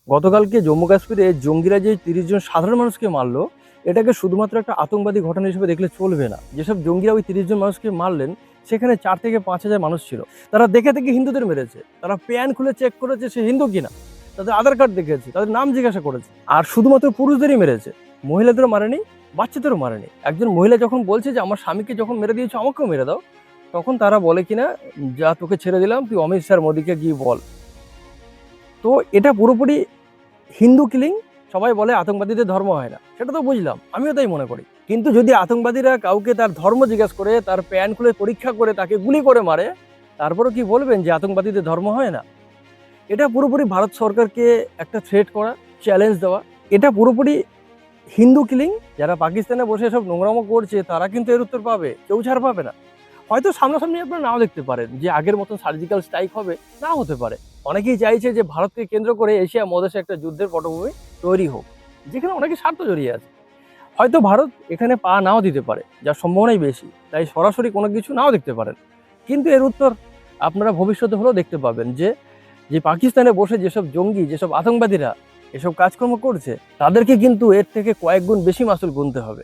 গতকালকে জম্মু কাশ্মীরে জঙ্গিরা যে 30 জন সাধারণ মানুষকে মারলো, এটাকে শুধুমাত্র একটা আতঙ্কবাদী ঘটনা হিসেবে দেখলে চলবে না। যেসব জঙ্গিরা ওই 30 জন মানুষকে মারলেন, সেখানে 4 থেকে 5,000 মানুষ ছিল। তারা দেখে দেখে হিন্দুদের মেরেছে। তারা প্যান খুলে চেক করেছে সে হিন্দু কিনা, তাদের আধার কার্ড দেখেছে, তাদের নাম জিজ্ঞাসা করেছে। আর শুধুমাত্র পুরুষদেরই মেরেছে, মহিলাদেরও মারেনি, বাচ্চাদেরও মারেনি। একজন মহিলা যখন বলছে যে আমার স্বামীকে যখন মেরে দিয়েছো আমাকেও মেরে দাও, তখন তারা বলে কিনা যা তোকে ছেড়ে দিলাম, তুই অমিত শাহ মোদীকে গিয়ে বল। তো এটা পুরোপুরি হিন্দু কিলিং। সবাই বলে আতঙ্কবাদীদের ধর্ম হয় না, সেটা তো বুঝলাম, আমিও তাই মনে করি। কিন্তু যদি আতঙ্কবাদীরা কাউকে তার ধর্ম জিজ্ঞাসা করে, তার প্যান খুলে পরীক্ষা করে, তাকে গুলি করে মারে, তারপরও কি বলবেন যে আতঙ্কবাদীদের ধর্ম হয় না? এটা পুরোপুরি ভারত সরকারকে একটা থ্রেট করা, চ্যালেঞ্জ দেওয়া। এটা পুরোপুরি হিন্দু কিলিং। যারা পাকিস্তানে বসে সব নোংরামো করছে, তারা কিন্তু এর উত্তর পাবে, কেউ ছাড় পাবে না। হয়তো সামনাসামনি আপনারা নাও দেখতে পারেন যে আগের মতন সার্জিক্যাল স্ট্রাইক হবে, নাও হতে পারে। অনেকেই চাইছে যে ভারতকে কেন্দ্র করে এশিয়া মহাদেশে একটা যুদ্ধের পটভূমি তৈরি হোক, যেখানে অনেকে স্বার্থ জড়িয়ে আছে। হয়তো ভারত এখানে পা নাও দিতে পারে, যার সম্ভাবনাই বেশি, তাই সরাসরি কোনো কিছু নাও দেখতে পারেন। কিন্তু এর উত্তর আপনারা ভবিষ্যতে হলেও দেখতে পাবেন যে যে পাকিস্তানে বসে যেসব জঙ্গি, যেসব আতঙ্কবাদীরা এসব কাজকর্ম করছে, তাদেরকে কিন্তু এর থেকে কয়েক গুণ বেশি মাসুল গুনতে হবে।